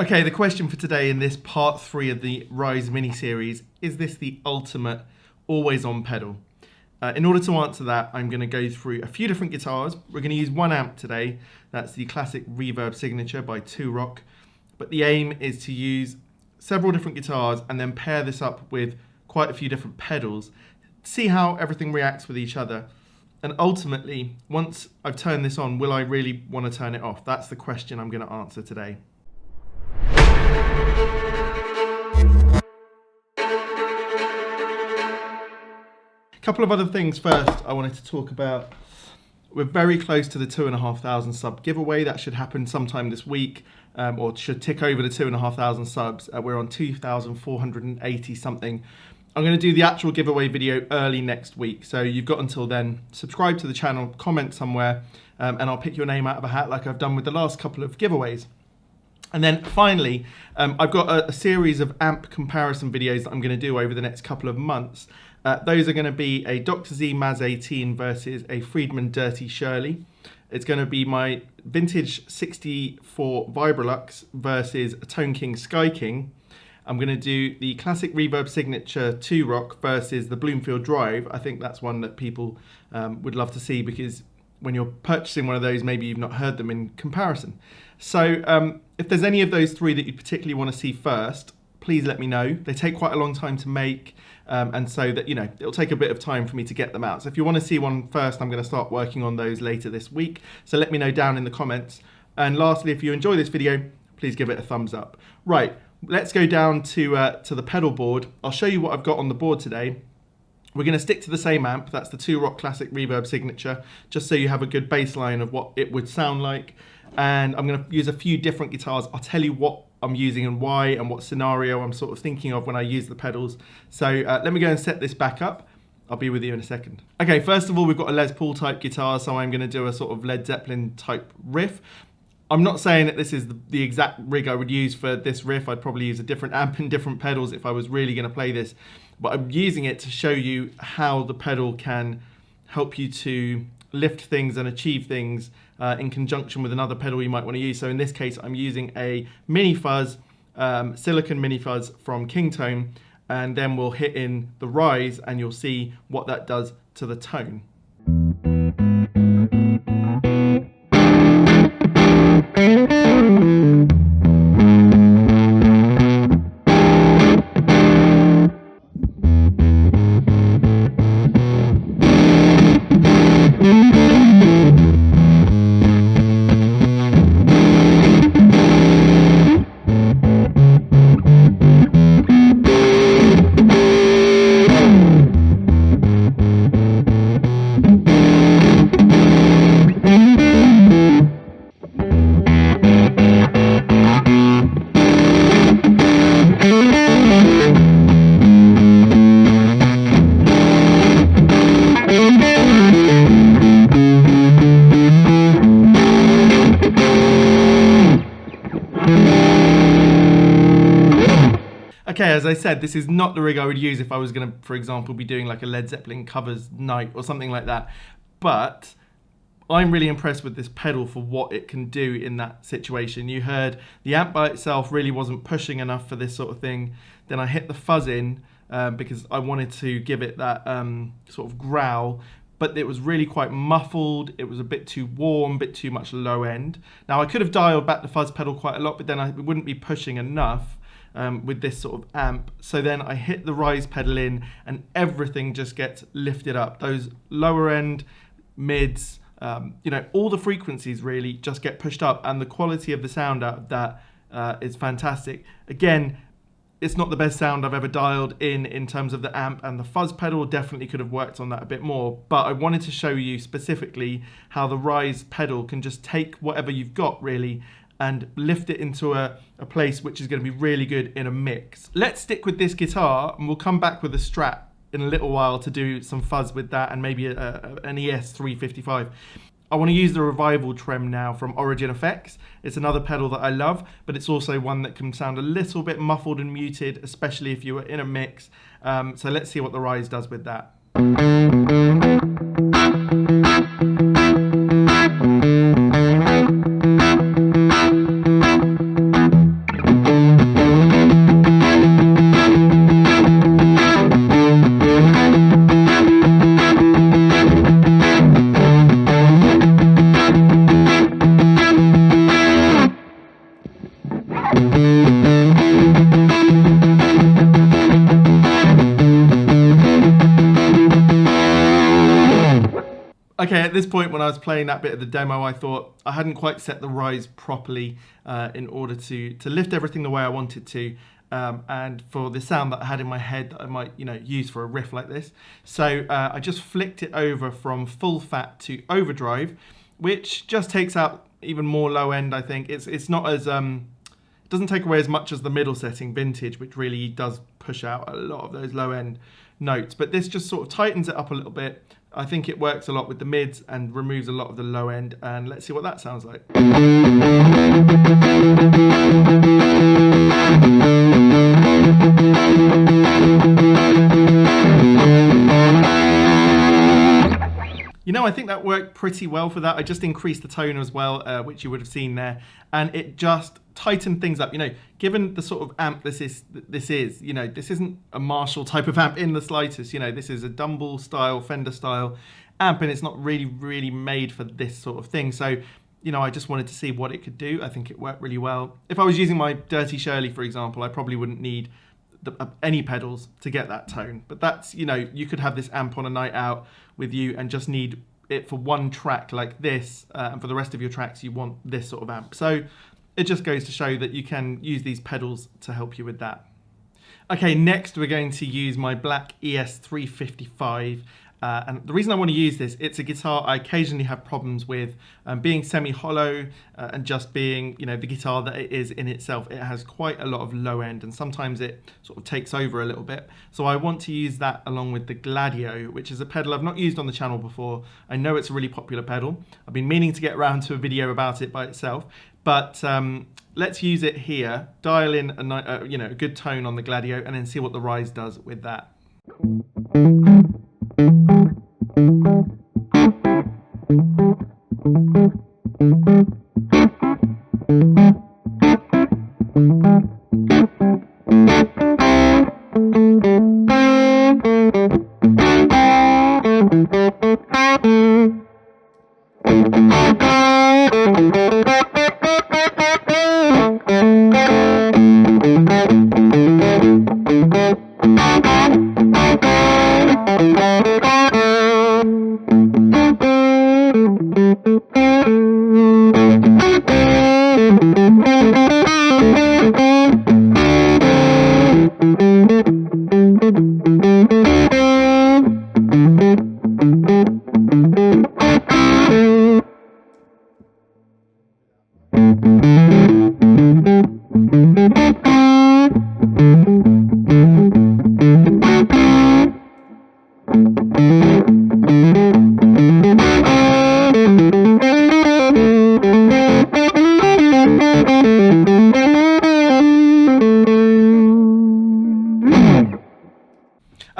Okay, the question for today in this part 3 of the Rise mini-series, is this the ultimate always-on pedal? In order to answer that, I'm going to go through a few different guitars. We're going to use one amp today. That's the classic Reverb Signature by 2Rock. But the aim is to use several different guitars and then pair this up with quite a few different pedals. See how everything reacts with each other. And ultimately, once I've turned this on, will I really want to turn it off? That's the question I'm going to answer today. A couple of other things first I wanted to talk about. We're very close to the 2,500 sub giveaway. That should happen sometime this week, or should tick over the 2,500 subs. We're on 2,480 something. I'm going to do the actual giveaway video early next week, so you've got until then. Subscribe to the channel, comment somewhere, and I'll pick your name out of a hat like I've done with the last couple of giveaways. And then finally, I've got a series of amp comparison videos that I'm going to do over the next couple of months. Those are going to be a Dr. Z Maz 18 versus a Friedman Dirty Shirley. It's going to be my vintage 64 Vibrolux versus a Tone King Sky King. I'm going to do the classic Reverb Signature 2Rock versus the Bloomfield Drive. I think that's one that people would love to see, because when you're purchasing one of those, maybe you've not heard them in comparison. So if there's any of those three that you particularly want to see first, please let me know. They take quite a long time to make, and so that, it'll take a bit of time for me to get them out. So if you want to see one first, I'm going to start working on those later this week. So let me know down in the comments. And lastly, if you enjoy this video, please give it a thumbs up. Right, let's go down to the pedal board. I'll show you what I've got on the board today. We're going to stick to the same amp. That's the 2Rock Classic Reverb Signature, just so you have a good baseline of what it would sound like. And I'm going to use a few different guitars. I'll tell you what I'm using and why, and what scenario I'm sort of thinking of when I use the pedals. So let me go and set this back up. I'll be with you in a second. Okay, first of all, we've got a Les Paul type guitar, so I'm going to do a sort of Led Zeppelin type riff. I'm not saying that this is the exact rig I would use for this riff. I'd probably use a different amp and different pedals if I was really going to play this. But I'm using it to show you how the pedal can help you to lift things and achieve things in conjunction with another pedal you might want to use. So in this case, I'm using a mini fuzz, silicon mini fuzz from Kingtone, and then we'll hit in the Rise and you'll see what that does to the tone. Okay, as I said, this is not the rig I would use if I was going to, for example, be doing like a Led Zeppelin covers night or something like that. But I'm really impressed with this pedal for what it can do in that situation. You heard the amp by itself really wasn't pushing enough for this sort of thing. Then I hit the fuzz in because I wanted to give it that sort of growl, but it was really quite muffled. It was a bit too warm, a bit too much low end. Now I could have dialed back the fuzz pedal quite a lot, but then I wouldn't be pushing enough with this sort of amp. So then I hit the Rise pedal in and everything just gets lifted up. Those lower end, mids, all the frequencies really just get pushed up, and the quality of the sound out of that is fantastic. Again, it's not the best sound I've ever dialed in terms of the amp, and the fuzz pedal definitely could have worked on that a bit more, but I wanted to show you specifically how the Rise pedal can just take whatever you've got really and lift it into a place which is going to be really good in a mix. Let's stick with this guitar and we'll come back with a Strat in a little while to do some fuzz with that, and maybe an ES 355. I want to use the Revival Trem now from Origin Effects. It's another pedal that I love, but it's also one that can sound a little bit muffled and muted, especially if you were in a mix. So let's see what the Rise does with that. Okay, at this point when I was playing that bit of the demo, I thought I hadn't quite set the rise properly in order to lift everything the way I wanted to, and for the sound that I had in my head that I might use for a riff like this. So I just flicked it over from full fat to overdrive, which just takes out even more low end. I think it's not as it doesn't take away as much as the middle setting vintage, which really does push out a lot of those low end notes, but this just sort of tightens it up a little bit. I think it works a lot with the mids and removes a lot of the low end, and let's see what that sounds like. I think that worked pretty well for that. I just increased the tone as well, which you would have seen there, and it just tightened things up. Given the sort of amp this is, this isn't a Marshall type of amp in the slightest. This is a Dumble style, Fender style amp, and it's not really made for this sort of thing. So, I just wanted to see what it could do. I think it worked really well. If I was using my Dirty Shirley, for example, I probably wouldn't need any pedals to get that tone. But that's, you could have this amp on a night out with you and just need it for one track like this, and for the rest of your tracks you want this sort of amp. So it just goes to show that you can use these pedals to help you with that. Okay, next we're going to use my black ES355. And the reason I want to use this, it's a guitar I occasionally have problems with being semi-hollow and just being, the guitar that it is in itself. It has quite a lot of low end, and sometimes it sort of takes over a little bit. So I want to use that along with the Gladio, which is a pedal I've not used on the channel before. I know it's a really popular pedal. I've been meaning to get around to a video about it by itself, but let's use it here, dial in a good tone on the Gladio, and then see what the Rise does with that.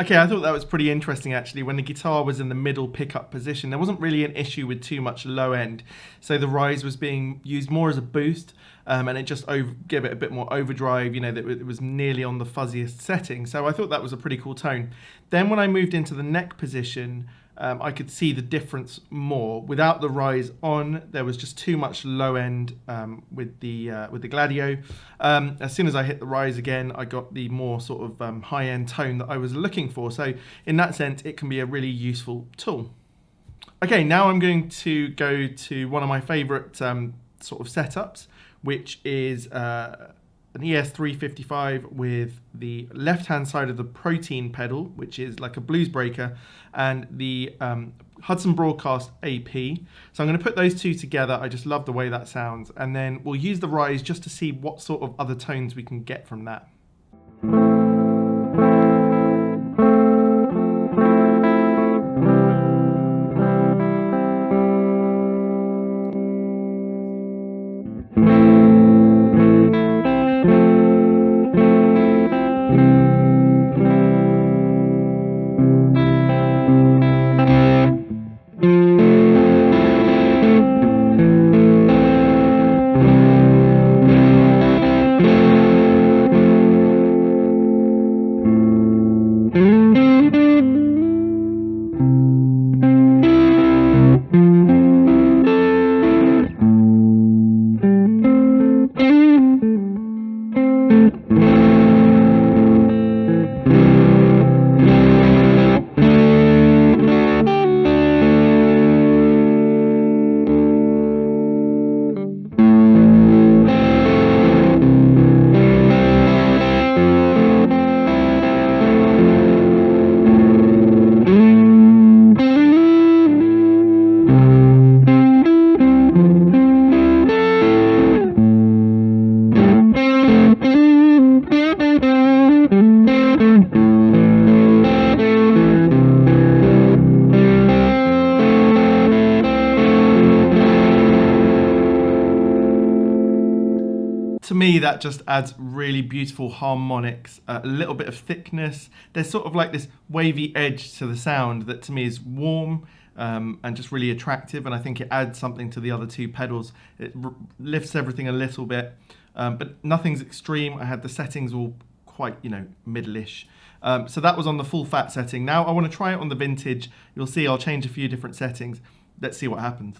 Okay, I thought that was pretty interesting actually. When the guitar was in the middle pickup position, there wasn't really an issue with too much low end. So the Rise was being used more as a boost, and it just gave it a bit more overdrive, that it was nearly on the fuzziest setting. So I thought that was a pretty cool tone. Then when I moved into the neck position, I could see the difference more. Without the Rise on, there was just too much low end with the Gladio. As soon as I hit the Rise again, I got the more sort of high end tone that I was looking for. So in that sense, it can be a really useful tool. Okay, now I'm going to go to one of my favorite sort of setups, which is an ES355 with the left-hand side of the Protein pedal, which is like a blues breaker, and the Hudson Broadcast AP. So I'm going to put those two together. I just love the way that sounds. And then we'll use the Rise just to see what sort of other tones we can get from that. To me, that just adds really beautiful harmonics, a little bit of thickness. There's sort of like this wavy edge to the sound that to me is warm and just really attractive, and I think it adds something to the other two pedals. It lifts everything a little bit, but nothing's extreme. I had the settings all quite, middle-ish. So that was on the full fat setting. Now I want to try it on the vintage. You'll see I'll change a few different settings. Let's see what happens.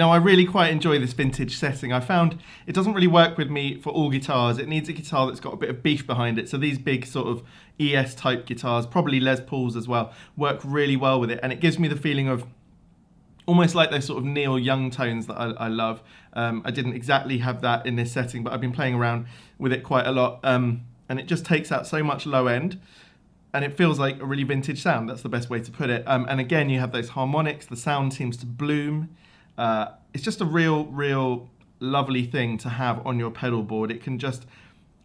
I really quite enjoy this vintage setting. I found it doesn't really work with me for all guitars. It needs a guitar that's got a bit of beef behind it. So these big sort of ES type guitars, probably Les Pauls as well, work really well with it. And it gives me the feeling of almost like those sort of Neil Young tones that I love. I didn't exactly have that in this setting, but I've been playing around with it quite a lot. And it just takes out so much low end. And it feels like a really vintage sound. That's the best way to put it. And again, you have those harmonics. The sound seems to bloom. It's just a real lovely thing to have on your pedal board. It can just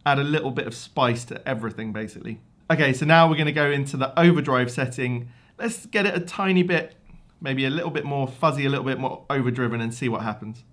add a little bit of spice to everything, basically. Okay, so now we're going to go into the overdrive setting. Let's get it a tiny bit, maybe a little bit more fuzzy, a little bit more overdriven, and see what happens.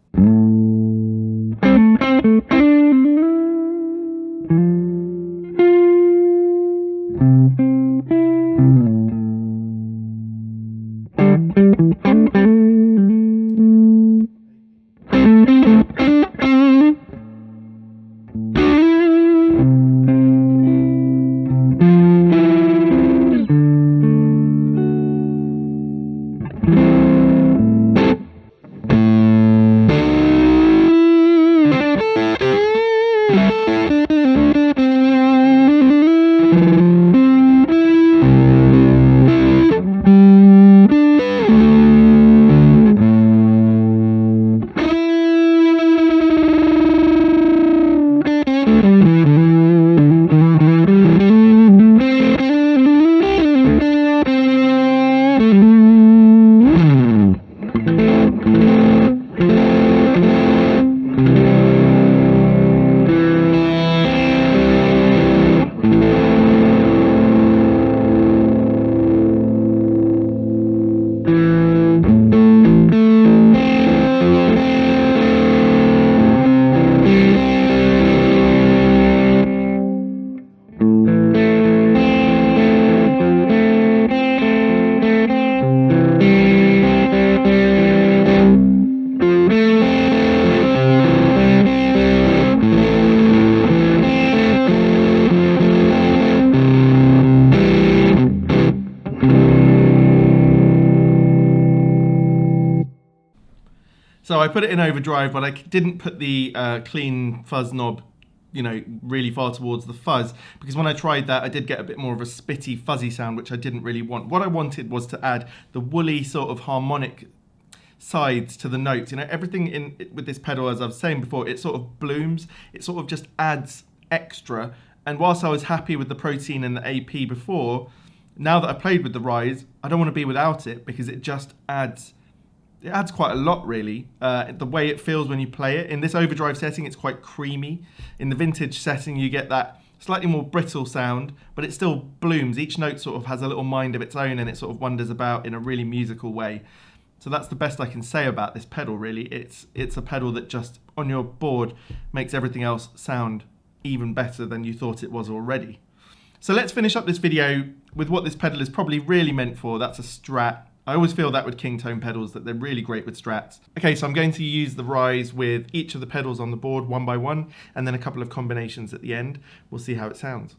So I put it in overdrive, but I didn't put the clean fuzz knob, really far towards the fuzz, because when I tried that, I did get a bit more of a spitty, fuzzy sound, which I didn't really want. What I wanted was to add the woolly sort of harmonic sides to the notes. Everything with this pedal, as I was saying before, it sort of blooms. It sort of just adds extra. And whilst I was happy with the Protein and the AP before, now that I played with the Rise, I don't want to be without it, because it just adds quite a lot, really. The way it feels when you play it. In this overdrive setting, it's quite creamy. In the vintage setting, you get that slightly more brittle sound, but it still blooms. Each note sort of has a little mind of its own, and it sort of wanders about in a really musical way. So that's the best I can say about this pedal, really. It's a pedal that just, on your board, makes everything else sound even better than you thought it was already. So let's finish up this video with what this pedal is probably really meant for. That's a Strat. I always feel that with Kingtone pedals, that they're really great with Strats. Okay, so I'm going to use the Rise with each of the pedals on the board one by one, and then a couple of combinations at the end. We'll see how it sounds.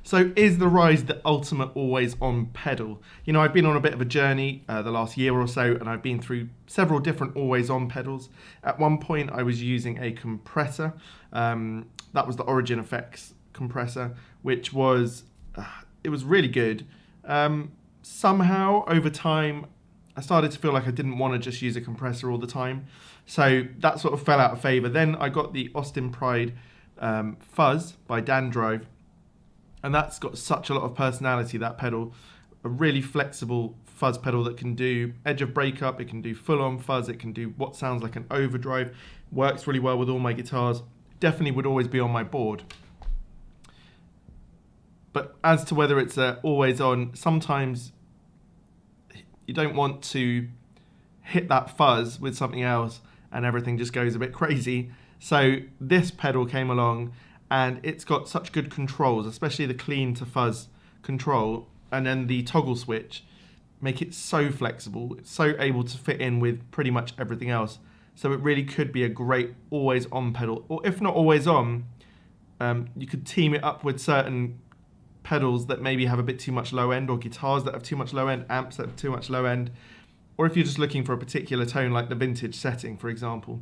So is the Rise the ultimate always on pedal? I've been on a bit of a journey the last year or so, and I've been through several different always on pedals. At one point I was using a compressor. That was the Origin Effects compressor, which was, it was really good. Somehow over time I started to feel like I didn't want to just use a compressor all the time. So that sort of fell out of favor. Then I got the Austin Pride Fuzz by Drive, and that's got such a lot of personality, that pedal. A really flexible fuzz pedal that can do edge of breakup, it can do full-on fuzz, it can do what sounds like an overdrive, works really well with all my guitars, definitely would always be on my board. But as to whether it's always on, sometimes you don't want to hit that fuzz with something else and everything just goes a bit crazy. So this pedal came along and it's got such good controls, especially the clean to fuzz control, and then the toggle switch make it so flexible. It's so able to fit in with pretty much everything else. So it really could be a great always on pedal, or if not always on, you could team it up with certain pedals that maybe have a bit too much low end, or guitars that have too much low end, amps that have too much low end, or if you're just looking for a particular tone like the vintage setting, for example.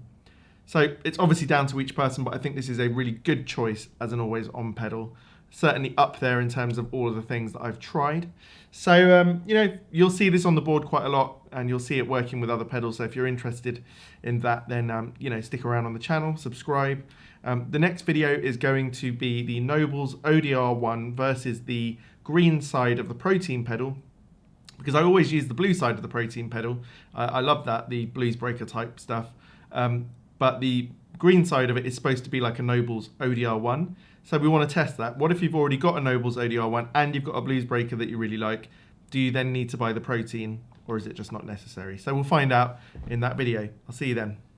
So it's obviously down to each person, but I think this is a really good choice as an always on pedal. Certainly up there in terms of all of the things that I've tried. So, you'll see this on the board quite a lot, and you'll see it working with other pedals. So if you're interested in that, then, stick around on the channel, subscribe. The next video is going to be the Nobles ODR1 versus the green side of the Protein pedal, because I always use the blue side of the Protein pedal. I love that, the blues breaker type stuff. But the green side of it is supposed to be like a Nobles ODR1. So we want to test that. What if you've already got a Nobles ODR1 and you've got a blues breaker that you really like? Do you then need to buy the Protein, or is it just not necessary? So we'll find out in that video. I'll see you then.